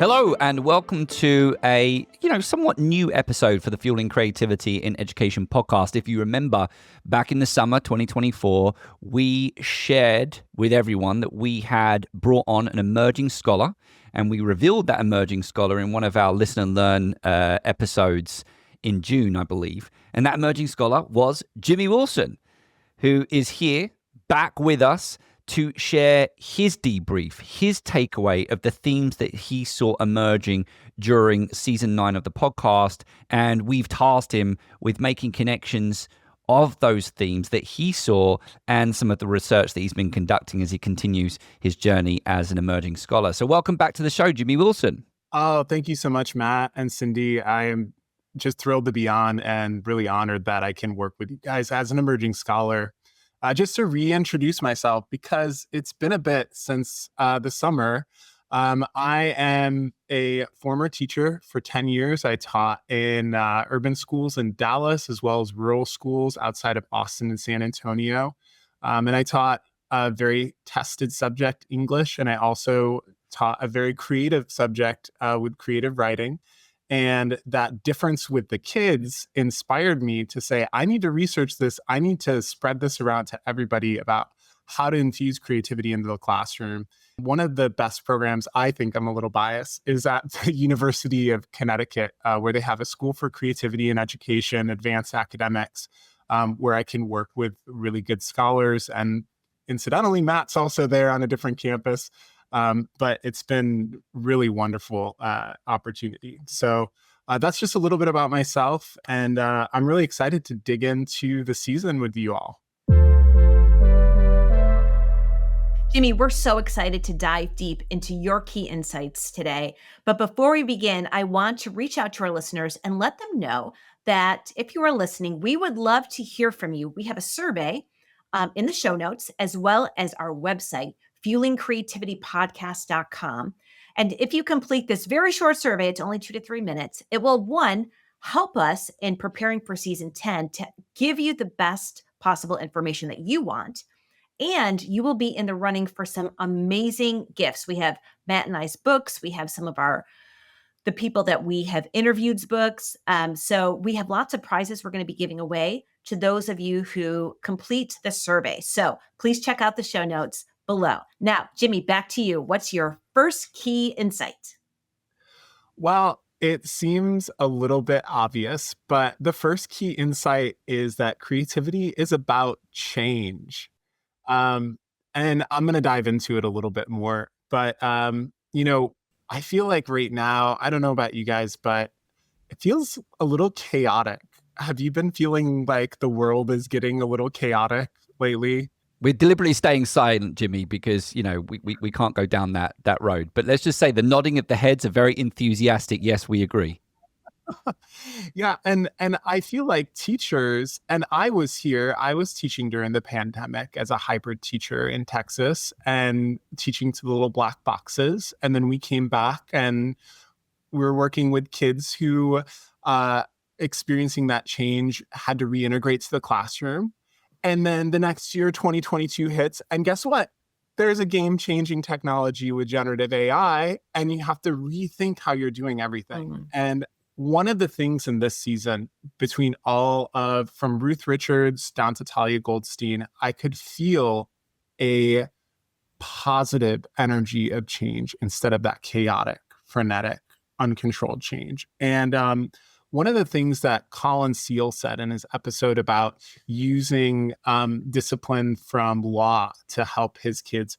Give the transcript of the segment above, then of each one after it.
Hello and welcome to a, somewhat new episode for the Fueling Creativity in Education podcast. If you remember, back in the summer 2024, we shared with everyone that we had brought on an emerging scholar, and we revealed that emerging scholar in one of our Listen and Learn episodes in June, I believe. And that emerging scholar was Jimmy Wilson, who is here back with us to share his debrief, his takeaway of the themes that he saw emerging during season 9 of the podcast. And we've tasked him with making connections of those themes that he saw and some of the research that he's been conducting as he continues his journey as an emerging scholar. So welcome back to the show, Jimmy Wilson. Oh, thank you so much, Matt and Cyndi. I am just thrilled to be on and really honored that I can work with you guys as an emerging scholar. Just to reintroduce myself, because it's been a bit since the summer. I am a former teacher for 10 years. I taught in urban schools in Dallas, as well as rural schools outside of Austin and San Antonio. And I taught a very tested subject, English, and I also taught a very creative subject with creative writing. And that difference with the kids inspired me to say, I need to research this. I need to spread this around to everybody about how to infuse creativity into the classroom. One of the best programs, I think I'm a little biased, is at the University of Connecticut, where they have a school for creativity and education, advanced academics, where I can work with really good scholars. And incidentally, Matt's also there on a different campus. But it's been really wonderful opportunity. So that's just a little bit about myself. And I'm really excited to dig into the season with you all. Jimmy, we're so excited to dive deep into your key insights today. But before we begin, I want to reach out to our listeners and let them know that if you are listening, we would love to hear from you. We have a survey in the show notes, as well as our website, fuelingcreativitypodcast.com. And if you complete this very short survey, it's only 2 to 3 minutes, it will, one, help us in preparing for season 10 to give you the best possible information that you want. And you will be in the running for some amazing gifts. We have Matt and I's books. We have some of the people that we have interviewed's books. So we have lots of prizes we're going to be giving away to those of you who complete the survey. So please check out the show notes below. Now, Jimmy, back to you. What's your first key insight? Well, it seems a little bit obvious, but the first key insight is that creativity is about change. And I'm going to dive into it a little bit more. But, I feel like right now, I don't know about you guys, but it feels a little chaotic. Have you been feeling like the world is getting a little chaotic lately? We're deliberately staying silent, Jimmy, because, we can't go down that road. But let's just say the nodding of the heads are very enthusiastic. Yes, we agree. Yeah. And I feel like teachers, and I was teaching during the pandemic as a hybrid teacher in Texas and teaching to the little black boxes. And then we came back and we were working with kids who, experiencing that change, had to reintegrate to the classroom. And then the next year, 2022 hits. And guess what? There's a game-changing technology with generative AI, and you have to rethink how you're doing everything. Mm-hmm. And one of the things in this season, between from Ruth Richards down to Talia Goldstein, I could feel a positive energy of change instead of that chaotic, frenetic, uncontrolled change. And one of the things that Colin Seal said in his episode about using discipline from law to help his kids,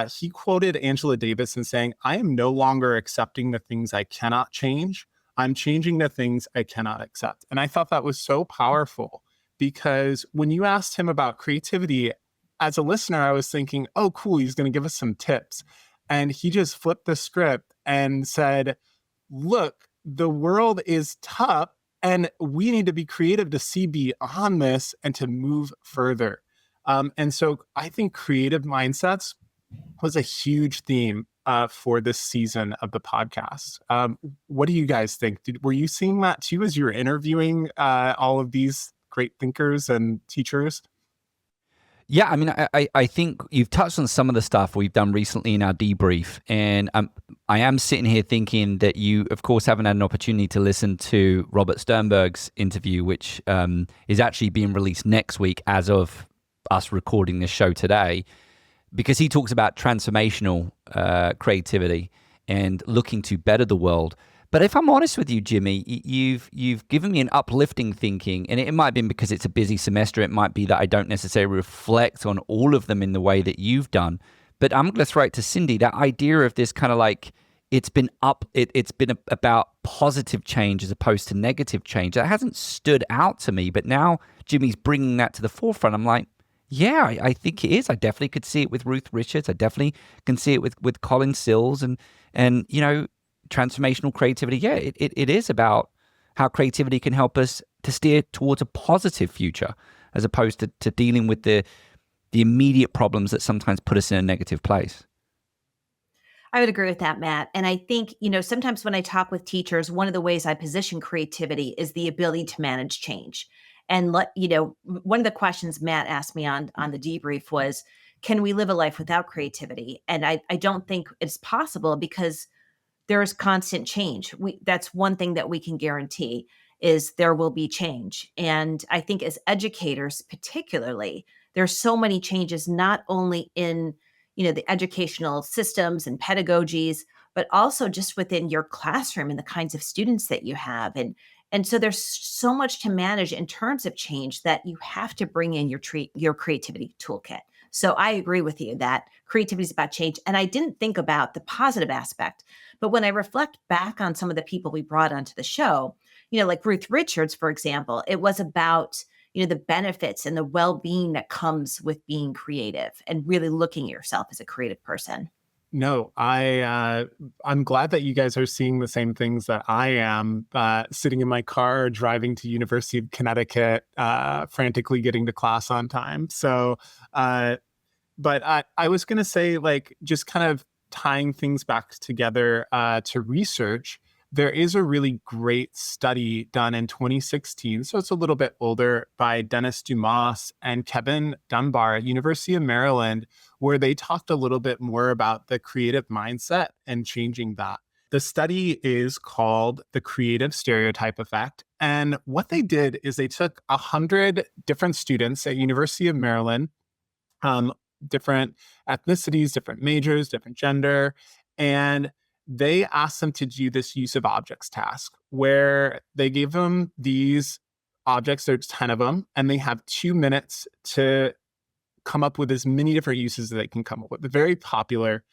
he quoted Angela Davis and saying, I am no longer accepting the things I cannot change. I'm changing the things I cannot accept. And I thought that was so powerful because when you asked him about creativity, as a listener, I was thinking, oh, cool, he's going to give us some tips. And he just flipped the script and said, look, the world is tough and we need to be creative to see beyond this and to move further. And so I think creative mindsets was a huge theme for this season of the podcast. What do you guys think? Were you seeing that too as you were interviewing all of these great thinkers and teachers? Yeah, I mean, I think you've touched on some of the stuff we've done recently in our debrief, and I am sitting here thinking that you, of course, haven't had an opportunity to listen to Robert Sternberg's interview, which is actually being released next week as of us recording this show today, because he talks about transformational creativity and looking to better the world. But if I'm honest with you, Jimmy, you've given me an uplifting thinking, and it might have been because it's a busy semester. It might be that I don't necessarily reflect on all of them in the way that you've done. But I'm going to throw it to Cyndi, that idea of this kind of like it's been about positive change as opposed to negative change. That hasn't stood out to me, but now Jimmy's bringing that to the forefront. I'm like, yeah, I think it is. I definitely could see it with Ruth Richards. I definitely can see it with Colin Sills and transformational creativity. Yeah, it is about how creativity can help us to steer towards a positive future as opposed to dealing with the immediate problems that sometimes put us in a negative place. I would agree with that, Matt. And I think, sometimes when I talk with teachers, one of the ways I position creativity is the ability to manage change. And one of the questions Matt asked me on the debrief was, can we live a life without creativity? And I don't think it's possible because there is constant change. That's one thing that we can guarantee is there will be change. And I think as educators, particularly, there's so many changes, not only in, the educational systems and pedagogies, but also just within your classroom and the kinds of students that you have. And so there's so much to manage in terms of change that you have to bring in your creativity toolkit. So I agree with you that creativity is about change. And I didn't think about the positive aspect. But when I reflect back on some of the people we brought onto the show, like Ruth Richards, for example, it was about, the benefits and the well-being that comes with being creative and really looking at yourself as a creative person. No, I'm glad that you guys are seeing the same things that I am. Sitting in my car, driving to University of Connecticut, frantically getting to class on time. So, but I was going to say, like, just kind of tying things back together to research. There is a really great study done in 2016, so it's a little bit older, by Dennis Dumas and Kevin Dunbar at University of Maryland, where they talked a little bit more about the creative mindset and changing that. The study is called the Creative Stereotype Effect. And what they did is they took 100 different students at University of Maryland, different ethnicities, different majors, different gender, and they asked them to do this use of objects task where they gave them these objects, there's 10 of them, and they have 2 minutes to come up with as many different uses that they can come up with. They're very popular.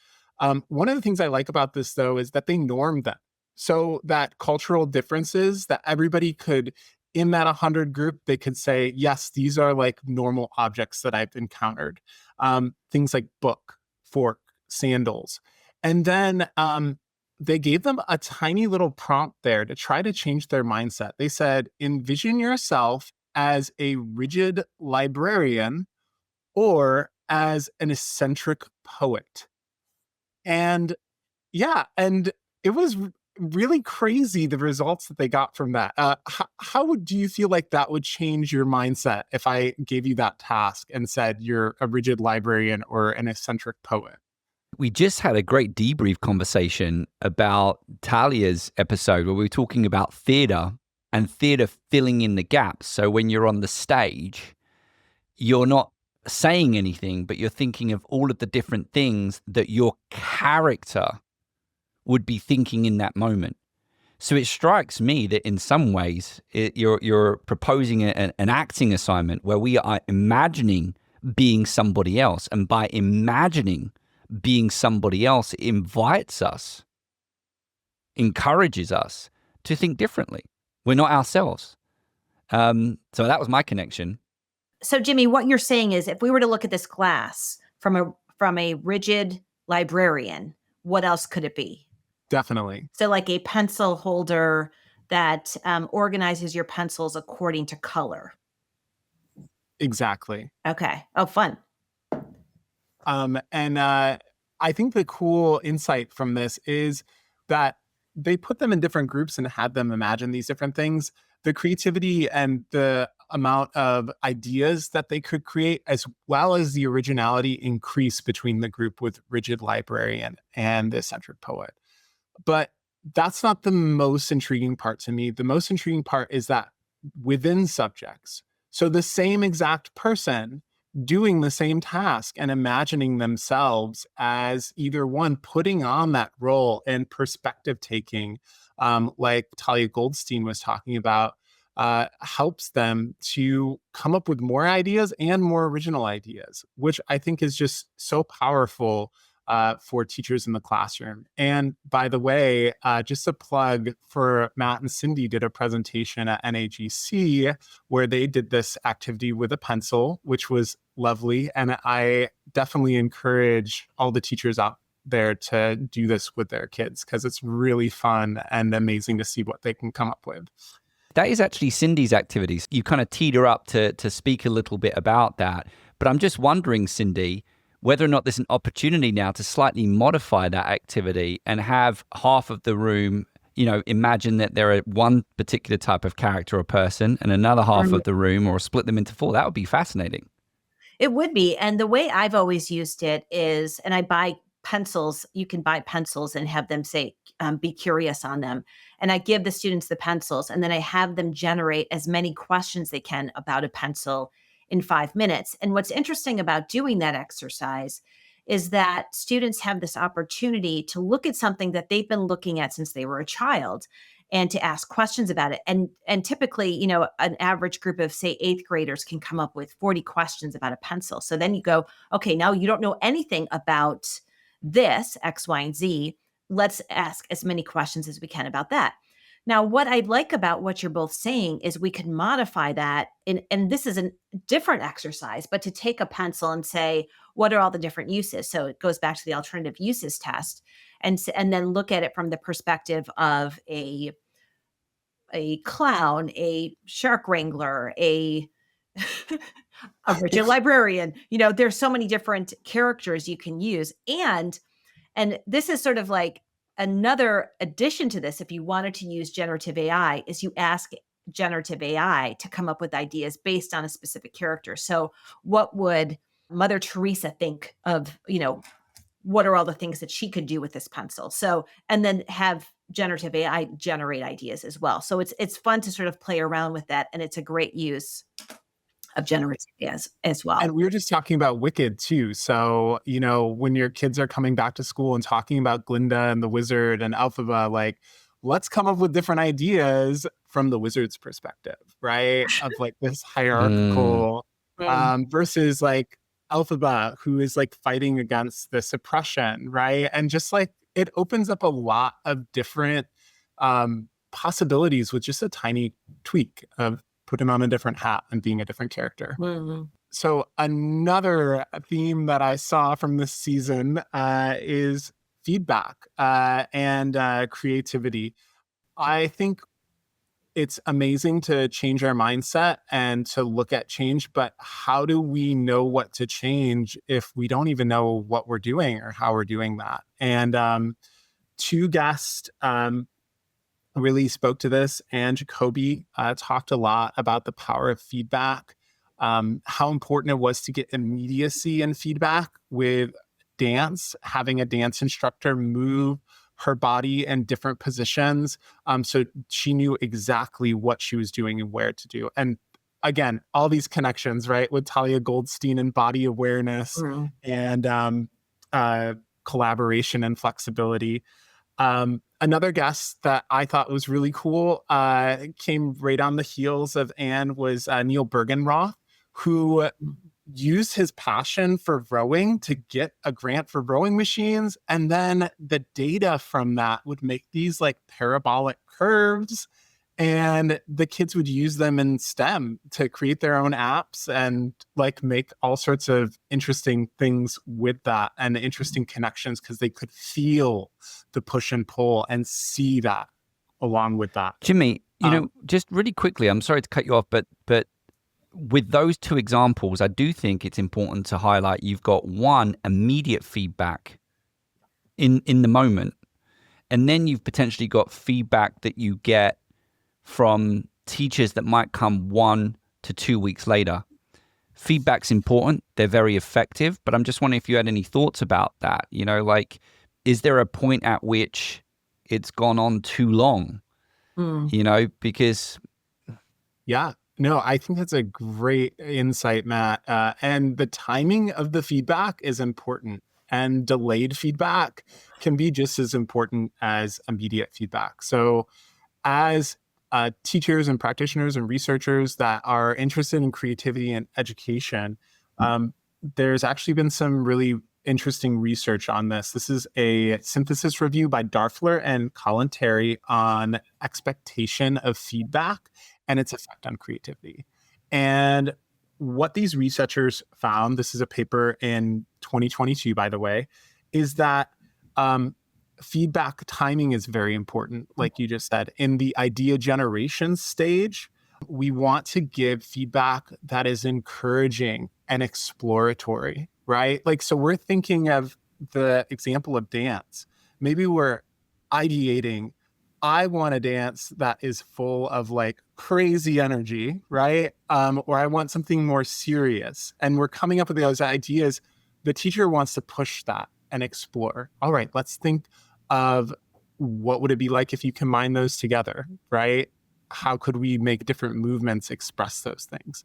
One of the things I like about this, though, is that they normed them so that cultural differences that everybody could, in that 100 group, they could say, yes, these are like normal objects that I've encountered. Things like book, fork, sandals. And then they gave them a tiny little prompt there to try to change their mindset. They said, envision yourself as a rigid librarian or as an eccentric poet. And yeah, and it was really crazy, the results that they got from that. How do you feel like that would change your mindset if I gave you that task and said you're a rigid librarian or an eccentric poet? We just had a great debrief conversation about Talia's episode where we were talking about theater and theater filling in the gaps. So when you're on the stage, you're not saying anything, but you're thinking of all of the different things that your character would be thinking in that moment. So it strikes me that in some ways you're proposing an acting assignment where we are imagining being somebody else. And by imagining being somebody else, it invites us, encourages us to think differently. We're not ourselves. So that was my connection. So, Jimmy, what you're saying is if we were to look at this class from a rigid librarian, what else could it be? Definitely. So like a pencil holder that organizes your pencils according to color. Exactly. Okay. Oh, fun. And I think the cool insight from this is that they put them in different groups and had them imagine these different things. The creativity and the amount of ideas that they could create, as well as the originality increase between the group with rigid librarian and the eccentric poet. But that's not the most intriguing part to me. The most intriguing part is that within subjects, so the same exact person doing the same task and imagining themselves as either one putting on that role and perspective taking, like Talia Goldstein was talking about, helps them to come up with more ideas and more original ideas, which I think is just so powerful for teachers in the classroom. And by the way, just a plug for Matt and Cyndi did a presentation at NAGC where they did this activity with a pencil, which was lovely. And I definitely encourage all the teachers out there to do this with their kids because it's really fun and amazing to see what they can come up with. That is actually Cyndi's activities. You kind of teed her up to speak a little bit about that. But I'm just wondering, Cyndi, whether or not there's an opportunity now to slightly modify that activity and have half of the room, imagine that there are one particular type of character or person and another half of the room, or split them into four. That would be fascinating. It would be. And the way I've always used it is, and I buy pencils, you can buy pencils and have them say, be curious on them. And I give the students the pencils and then I have them generate as many questions they can about a pencil in 5 minutes. And what's interesting about doing that exercise is that students have this opportunity to look at something that they've been looking at since they were a child and to ask questions about it. And typically, an average group of, say, 8th graders can come up with 40 questions about a pencil. So then you go, okay, now you don't know anything about this, X, Y, and Z. Let's ask as many questions as we can about that. Now, what I like about what you're both saying is we can modify that. And this is a different exercise, but to take a pencil and say, what are all the different uses? So it goes back to the alternative uses test and then look at it from the perspective of a clown, a shark wrangler, a rigid librarian. There's so many different characters you can use. And this is sort of like another addition to this. If you wanted to use generative AI, is you ask generative AI to come up with ideas based on a specific character. So what would Mother Teresa think of, what are all the things that she could do with this pencil? So, and then have generative AI generate ideas as well. So it's fun to sort of play around with that. And it's a great use of generative as well. And we were just talking about Wicked too. So, when your kids are coming back to school and talking about Glinda and the wizard and Elphaba, like, let's come up with different ideas from the wizard's perspective, right? Of like this hierarchical versus like Elphaba, who is like fighting against this oppression, right? And just like it opens up a lot of different possibilities with just a tiny tweak of putting on a different hat and being a different character. Mm-hmm. So another theme that I saw from this season is feedback and creativity. I think it's amazing to change our mindset and to look at change, but how do we know what to change if we don't even know what we're doing or how we're doing that? And two guests really spoke to this, and Jacoby talked a lot about the power of feedback, how important it was to get immediacy in feedback with dance, having a dance instructor move her body in different positions. So she knew exactly what she was doing and where to do. And again, all these connections, right, with Talia Goldstein and body awareness and collaboration and flexibility. Another guest that I thought was really cool came right on the heels of Anne was Neil Bergenroth, who used his passion for rowing to get a grant for rowing machines. And then the data from that would make these like parabolic curves, and the kids would use them in STEM to create their own apps and like make all sorts of interesting things with that and interesting connections because they could feel the push and pull and see that along with that. Jimmy, just really quickly, I'm sorry to cut you off, but with those two examples, I do think it's important to highlight you've got one immediate feedback in the moment, and then you've potentially got feedback that you get from teachers that might come 1 to 2 weeks later. Feedback's important. They're very effective, but I'm just wondering if you had any thoughts about that. Like, is there a point at which it's gone on too long? Because... Yeah, no, I think that's a great insight, Matt. And the timing of the feedback is important, and delayed feedback can be just as important as immediate feedback. So as teachers and practitioners and researchers that are interested in creativity and education, there's actually been some really interesting research on this. This is a synthesis review by Darfler and Kalantari on expectation of feedback and its effect on creativity. And what these researchers found, this is a paper in 2022, by the way, is that feedback timing is very important. Like you just said, in the idea generation stage, we want to give feedback that is encouraging and exploratory, right? Like, so we're thinking of the example of dance. Maybe we're ideating, I want a dance that is full of like crazy energy, right? Or I want something more serious. And we're coming up with those ideas. The teacher wants to push that and explore. All right, let's think of what would it be like if you combine those together, right? How could we make different movements express those things?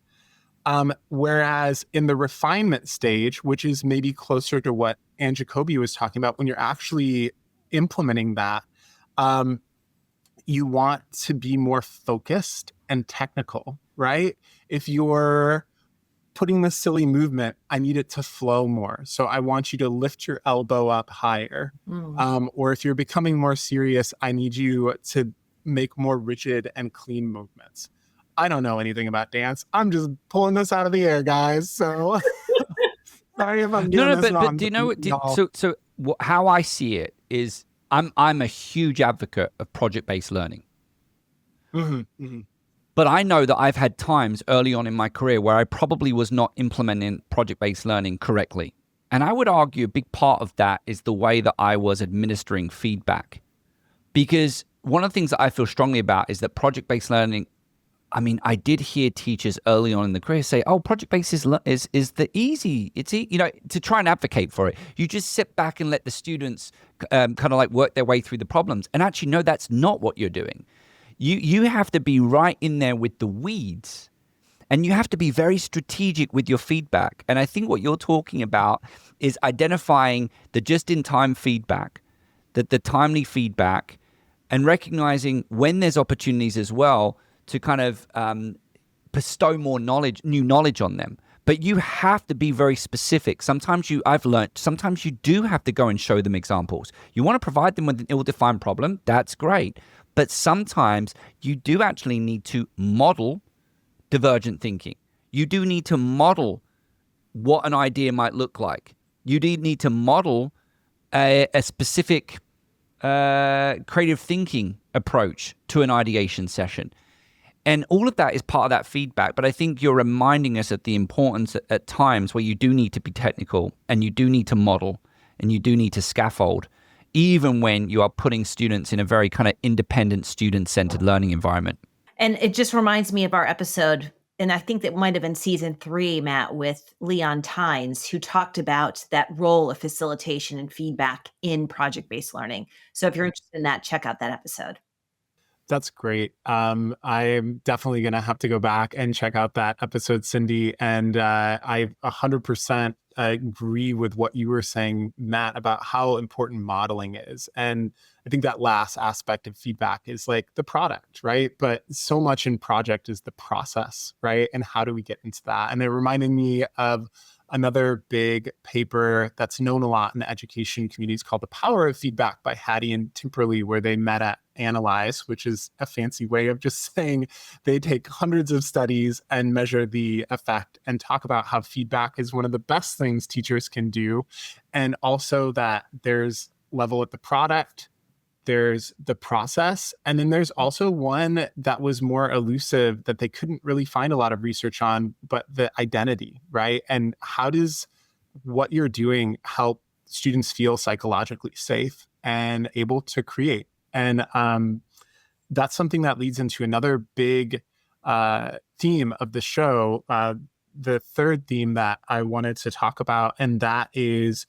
Whereas in the refinement stage, which is maybe closer to what Anne Jacoby was talking about, when you're actually implementing that, you want to be more focused and technical, right? If you're putting this silly movement, I need it to flow more. So I want you to lift your elbow up higher. Or if you're becoming more serious, I need you to make more rigid and clean movements. I don't know anything about dance. I'm just pulling this out of the air, guys. So sorry if I'm getting this wrong. But do you know what? So how I see it is, I'm a huge advocate of project-based learning. But I know that I've had times early on in my career where I probably was not implementing project-based learning correctly. And I would argue a big part of that is the way that I was administering feedback. Because one of the things that I feel strongly about is that project-based learning, I mean, I did hear teachers early on in the career say, "Oh, project-based is the easy. It's to try and advocate for it. You just sit back and let the students kind of like work their way through the problems." And actually, no, that's not what you're doing. You have to be right in there with the weeds, and you have to be very strategic with your feedback. And I think what you're talking about is identifying the just-in-time feedback, the timely feedback, and recognizing when there's opportunities as well to kind of bestow more new knowledge on them. But you have to be very specific. Sometimes I've learned, sometimes you do have to go and show them examples. You want to provide them with an ill-defined problem, that's great. But sometimes you do actually need to model divergent thinking. You do need to model what an idea might look like. You do need to model a specific creative thinking approach to an ideation session. And all of that is part of that feedback. But I think you're reminding us of the importance at times where you do need to be technical, and you do need to model, and you do need to scaffold, even when you are putting students in a very kind of independent, student-centered learning environment. And it just reminds me of our episode, and I think that might have been season 3, Matt, with Leon Tynes, who talked about that role of facilitation and feedback in project-based learning. So if you're interested in that, check out that episode. That's great. I'm definitely going to have to go back and check out that episode, Cyndi. And I 100% agree with what you were saying, Matt, about how important modeling is. And I think that last aspect of feedback is like the product, right? But so much in project is the process, right? And how do we get into that? And it reminded me of another big paper that's known a lot in the education communities called The Power of Feedback by Hattie and Timperley, where they meta-analyze, which is a fancy way of just saying they take hundreds of studies and measure the effect and talk about how feedback is one of the best things teachers can do. And also that there's level at the product, there's the process, and then there's also one that was more elusive that they couldn't really find a lot of research on, but the identity, right? And how does what you're doing help students feel psychologically safe and able to create? And that's something that leads into another big theme of the show, the third theme that I wanted to talk about, and that is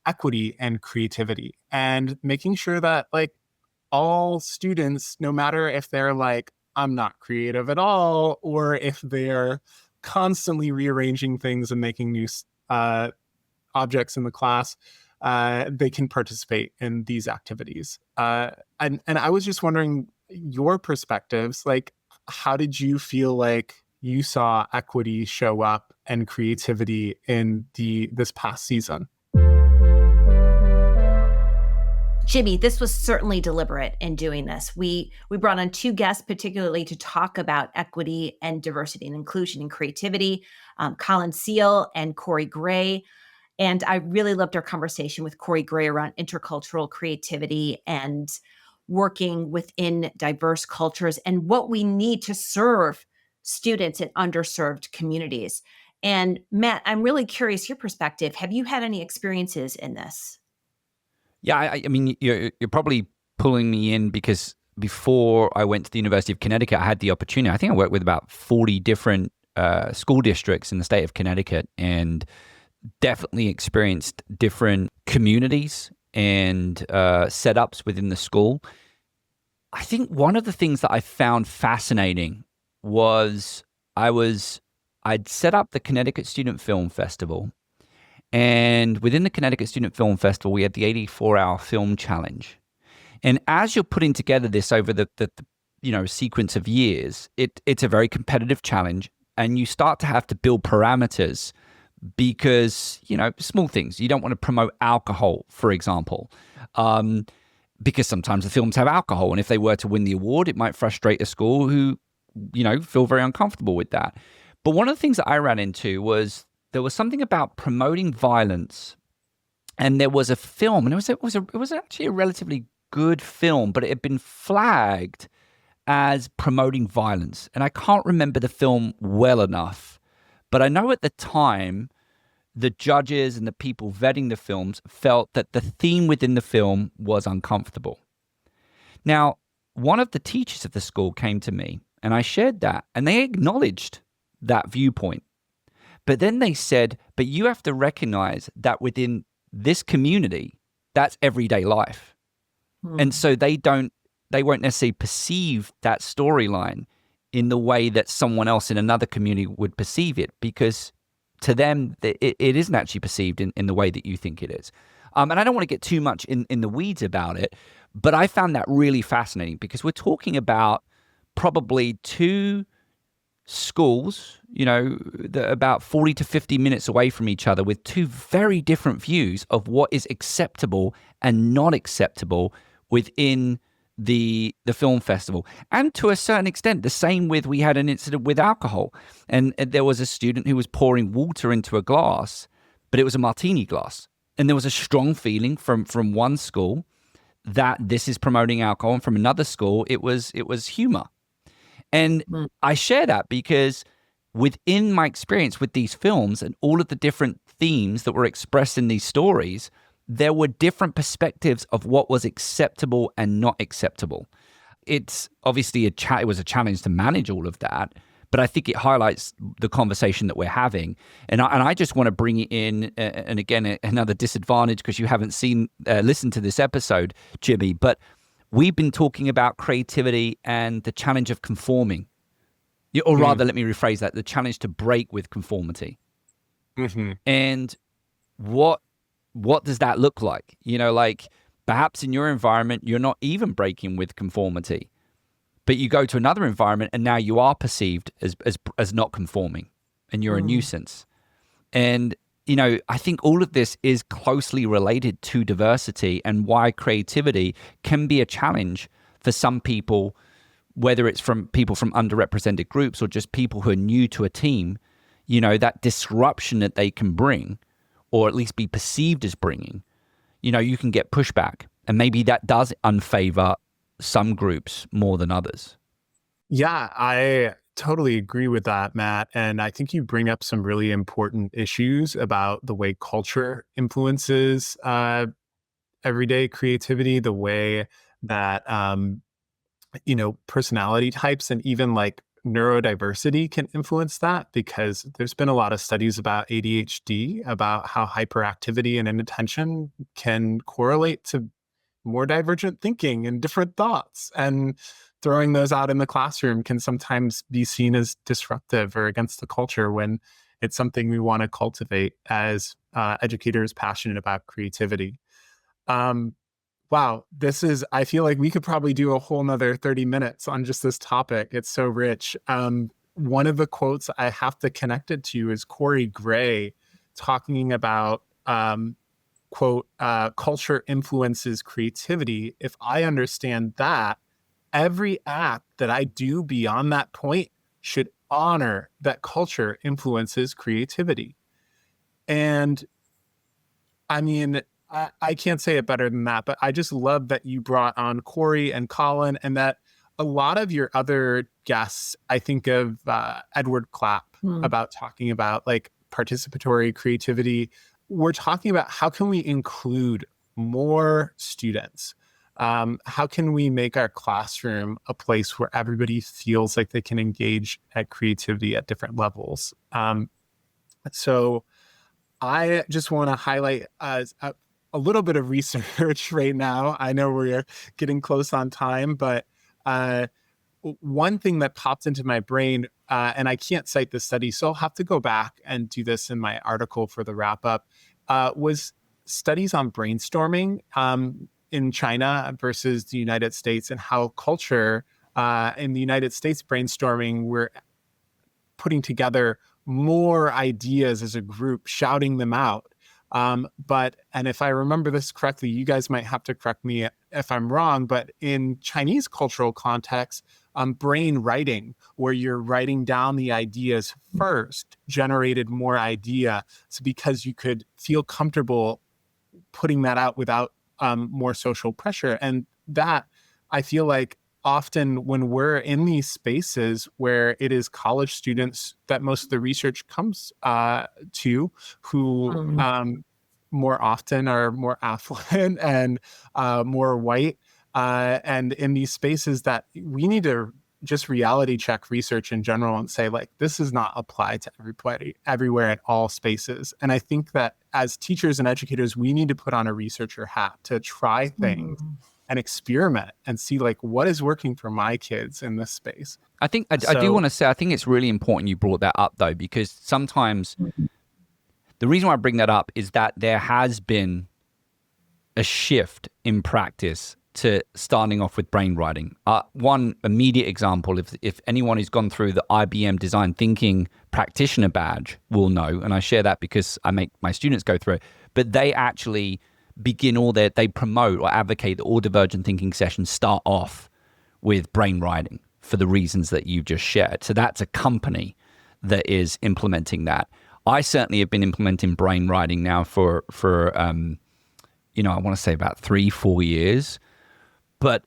equity and creativity, and making sure that like all students, no matter if they're like, I'm not creative at all, or if they're constantly rearranging things and making new objects in the class, they can participate in these activities. And I was just wondering your perspectives, like, how did you feel like you saw equity show up and creativity in this past season? Jimmy, this was certainly deliberate in doing this. We brought on two guests particularly to talk about equity and diversity and inclusion and creativity, Colin Seal and Corey Gray. And I really loved our conversation with Corey Gray around intercultural creativity and working within diverse cultures and what we need to serve students in underserved communities. And Matt, I'm really curious your perspective. Have you had any experiences in this? Yeah, I mean, you're probably pulling me in because before I went to the University of Connecticut, I had the opportunity. I think I worked with about 40 different school districts in the state of Connecticut, and definitely experienced different communities and setups within the school. I think one of the things that I found fascinating was I'd set up the Connecticut Student Film Festival. And within the Connecticut Student Film Festival, we had the 84-hour film challenge. And as you're putting together this over the sequence of years, it's a very competitive challenge, and you start to have to build parameters because, small things. You don't want to promote alcohol, for example, because sometimes the films have alcohol. And if they were to win the award, it might frustrate a school who, feel very uncomfortable with that. But one of the things that I ran into was there was something about promoting violence, and there was a film, and it was actually a relatively good film, but it had been flagged as promoting violence. And I can't remember the film well enough, but I know at the time the judges and the people vetting the films felt that the theme within the film was uncomfortable. Now, one of the teachers of the school came to me, and I shared that, and they acknowledged that viewpoint. But then they said, but you have to recognize that within this community, that's everyday life. And so they won't necessarily perceive that storyline in the way that someone else in another community would perceive it, because to them, it isn't actually perceived in the way that you think it is. And I don't want to get too much in the weeds about it, but I found that really fascinating because we're talking about probably two schools, about 40 to 50 minutes away from each other with two very different views of what is acceptable and not acceptable within the film festival. And to a certain extent, the same with, we had an incident with alcohol, and there was a student who was pouring water into a glass, but it was a martini glass. And there was a strong feeling from one school that this is promoting alcohol, and from another school, it was humor. And I share that because within my experience with these films and all of the different themes that were expressed in these stories, there were different perspectives of what was acceptable and not acceptable. It's obviously it was a challenge to manage all of that, but I think it highlights the conversation that we're having. And I just want to bring it in, and again, another disadvantage because you haven't listened to this episode, Jimmy, but we've been talking about creativity and the challenge of conforming. Or rather, let me rephrase that, the challenge to break with conformity. Mm-hmm. And what does that look like? Like perhaps in your environment, you're not even breaking with conformity, but you go to another environment and now you are perceived as not conforming and you're a nuisance. And, I think all of this is closely related to diversity and why creativity can be a challenge for some people, whether it's from people from underrepresented groups or just people who are new to a team, that disruption that they can bring, or at least be perceived as bringing, you can get pushback. And maybe that does unfavor some groups more than others. Yeah, I totally agree with that, Matt. And I think you bring up some really important issues about the way culture influences everyday creativity, the way that, personality types and even like neurodiversity can influence that, because there's been a lot of studies about ADHD, about how hyperactivity and inattention can correlate to more divergent thinking and different thoughts. And throwing those out in the classroom can sometimes be seen as disruptive or against the culture, when it's something we want to cultivate as educators passionate about creativity. Wow, I feel like we could probably do a whole nother 30 minutes on just this topic. It's so rich. One of the quotes I have to connect it to is Corey Gray talking about, quote, culture influences creativity. If I understand that, every act that I do beyond that point should honor that culture influences creativity. And I mean, I can't say it better than that, but I just love that you brought on Corey and Colin, and that a lot of your other guests, I think of Edward Clapp about talking about like participatory creativity. We're talking about how can we include more students? How can we make our classroom a place where everybody feels like they can engage at creativity at different levels? So I just want to highlight a little bit of research right now. I know we're getting close on time, but one thing that popped into my brain, and I can't cite the study, so I'll have to go back and do this in my article for the wrap up, was studies on brainstorming in China versus the United States, and how culture in the United States brainstorming, we're putting together more ideas as a group, shouting them out. And if I remember this correctly, you guys might have to correct me if I'm wrong, but in Chinese cultural context, brainwriting, where you're writing down the ideas first, generated more idea. So because you could feel comfortable putting that out without more social pressure. And that, I feel like, often when we're in these spaces where it is college students that most of the research comes to, who more often are more affluent and more white, and in these spaces that we need to just reality check research in general and say, like, this is not applied to everybody, everywhere, at all spaces. And I think that as teachers and educators, we need to put on a researcher hat to try things and experiment and see, like, what is working for my kids in this space. I think I do want to say, I think it's really important you brought that up, though, because sometimes the reason why I bring that up is that there has been a shift in practice to starting off with brainwriting. One immediate example, if anyone who's gone through the IBM Design Thinking Practitioner Badge will know, and I share that because I make my students go through it, but they actually they promote or advocate that all divergent thinking sessions start off with brainwriting for the reasons that you just shared. So that's a company that is implementing that. I certainly have been implementing brainwriting now for I want to say about 3-4 years, but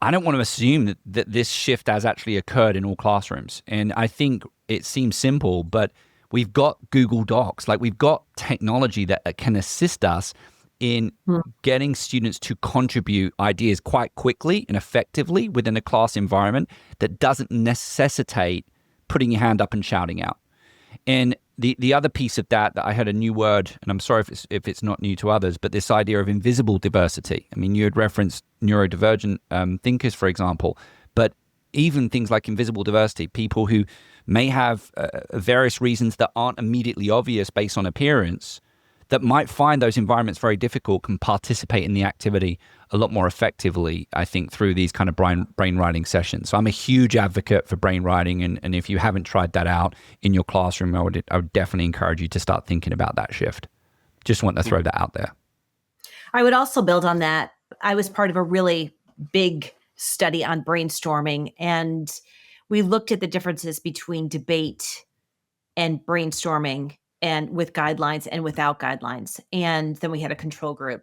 I don't want to assume that this shift has actually occurred in all classrooms. And I think it seems simple, but we've got Google Docs, like we've got technology that can assist us in getting students to contribute ideas quite quickly and effectively within a class environment that doesn't necessitate putting your hand up and shouting out. And the other piece of that I heard a new word, and I'm sorry if it's not new to others, but this idea of invisible diversity. I mean, you had referenced neurodivergent thinkers, for example, but even things like invisible diversity, people who may have various reasons that aren't immediately obvious based on appearance, that might find those environments very difficult, can participate in the activity a lot more effectively, I think, through these kind of brainwriting sessions. So I'm a huge advocate for brainwriting, and if you haven't tried that out in your classroom, I would definitely encourage you to start thinking about that shift. Just want to throw that out there. I would also build on that. I was part of a really big study on brainstorming, and we looked at the differences between debate and brainstorming, and with guidelines and without guidelines. And then we had a control group.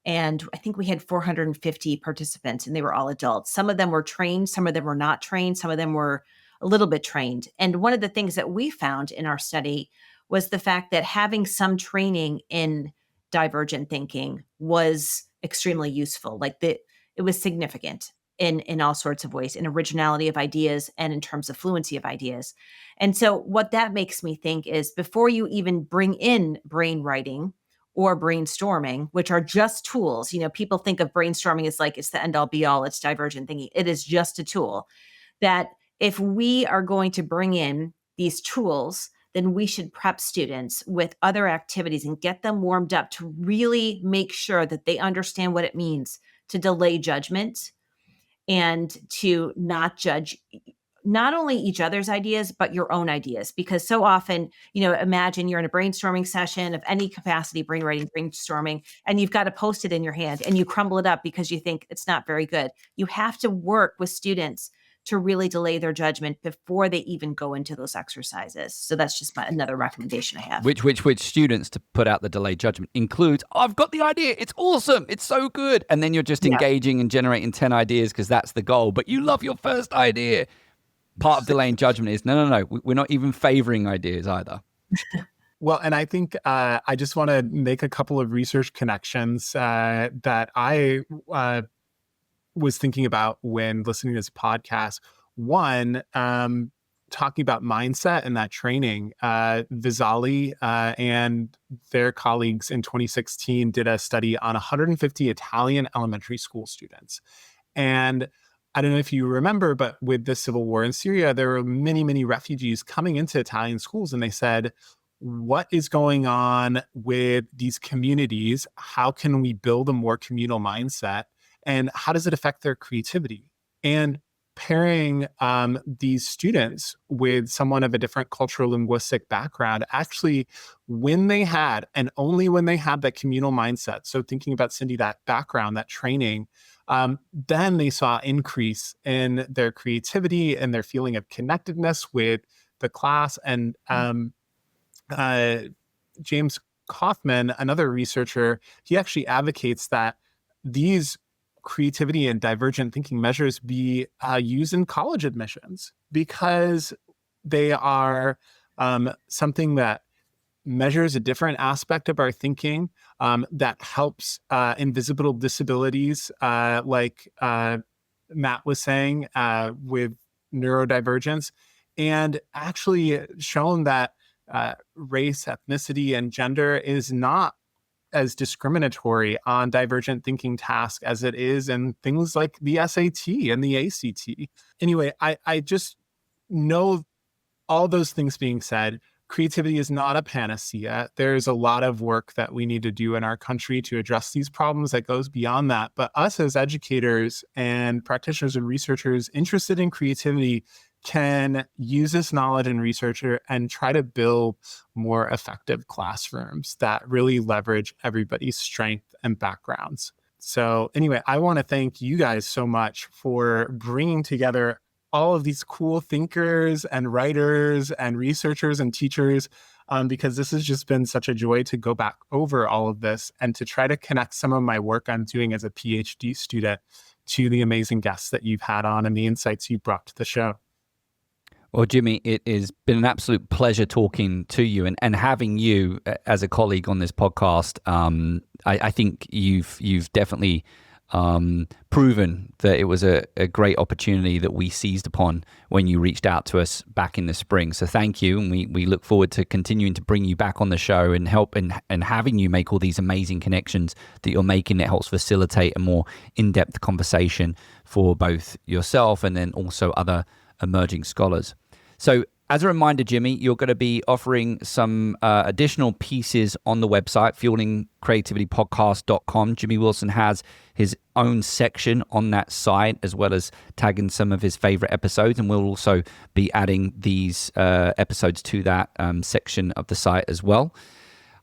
And I think we had 450 participants, and they were all adults. Some of them were trained, some of them were not trained, some of them were a little bit trained. And one of the things that we found in our study was the fact that having some training in divergent thinking was extremely useful. Like it was significant. in all sorts of ways, in originality of ideas and in terms of fluency of ideas. And so what that makes me think is before you even bring in brainwriting or brainstorming, which are just tools, people think of brainstorming as like it's the end all be all, it's divergent thinking. It is just a tool. That if we are going to bring in these tools, then we should prep students with other activities and get them warmed up to really make sure that they understand what it means to delay judgment and to not judge not only each other's ideas, but your own ideas. Because so often, imagine you're in a brainstorming session of any capacity, brainwriting, brainstorming, and you've got a Post-it in your hand and you crumble it up because you think it's not very good. You have to work with students to really delay their judgment before they even go into those exercises. So that's just another recommendation I have. Which students to put out the delayed judgment includes, I've got the idea, it's awesome, it's so good. And then you're just engaging and generating 10 ideas because that's the goal. But you love your first idea. Part of delaying judgment is, no, we're not even favoring ideas either. Well, and I think I just want to make a couple of research connections that I was thinking about when listening to this podcast. One, talking about mindset and that training, Visali and their colleagues in 2016 did a study on 150 Italian elementary school students. And I don't know if you remember, but with the civil war in Syria, there were many, many refugees coming into Italian schools. And they said, what is going on with these communities? How can we build a more communal mindset? And how does it affect their creativity? And pairing these students with someone of a different cultural linguistic background, actually, when they had, and only when they had that communal mindset, so thinking about, Cyndi, that background, that training, then they saw increase in their creativity and their feeling of connectedness with the class. And James Kaufman, another researcher, he actually advocates that these creativity and divergent thinking measures be used in college admissions because they are something that measures a different aspect of our thinking that helps invisible disabilities, like Matt was saying, with neurodivergence, and actually shown that race, ethnicity, and gender is not as discriminatory on divergent thinking tasks as it is in things like the SAT and the ACT. Anyway, I just know, all those things being said, creativity is not a panacea. There's a lot of work that we need to do in our country to address these problems that goes beyond that. But us as educators and practitioners and researchers interested in creativity can use this knowledge and research and try to build more effective classrooms that really leverage everybody's strength and backgrounds. So anyway, I want to thank you guys so much for bringing together all of these cool thinkers and writers and researchers and teachers, because this has just been such a joy to go back over all of this and to try to connect some of my work I'm doing as a PhD student to the amazing guests that you've had on and the insights you brought to the show. Well, Jimmy, it has been an absolute pleasure talking to you and having you as a colleague on this podcast. I think you've definitely proven that it was a great opportunity that we seized upon when you reached out to us back in the spring. So thank you. And we look forward to continuing to bring you back on the show and help and having you make all these amazing connections that you're making that helps facilitate a more in-depth conversation for both yourself and then also other emerging scholars. So as a reminder, Jimmy, you're going to be offering some additional pieces on the website, fuelingcreativitypodcast.com. Jimmy Wilson has his own section on that site, as well as tagging some of his favorite episodes. And we'll also be adding these episodes to that section of the site as well.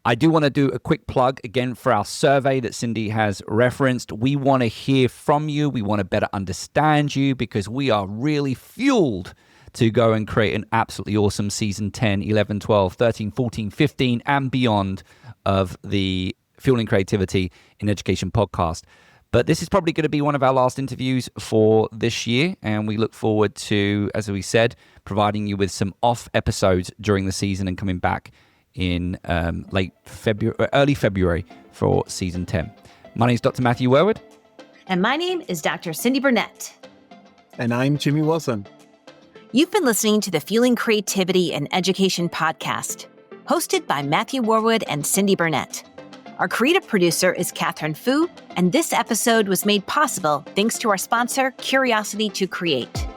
I do want to do a quick plug again for our survey that Cyndi has referenced. We want to hear from you. We want to better understand you because we are really fueled to go and create an absolutely awesome season 10, 11, 12, 13, 14, 15, and beyond of the Fueling Creativity in Education podcast. But this is probably going to be one of our last interviews for this year, and we look forward to, as we said, providing you with some off episodes during the season and coming back in early February for season 10. My name is Dr. Matthew Worwood. And my name is Dr. Cyndi Burnett. And I'm Jimmy Wilson. You've been listening to the Fueling Creativity in Education podcast, hosted by Matthew Worwood and Cyndi Burnett. Our creative producer is Catherine Fu, and this episode was made possible thanks to our sponsor, Curiosity to Create.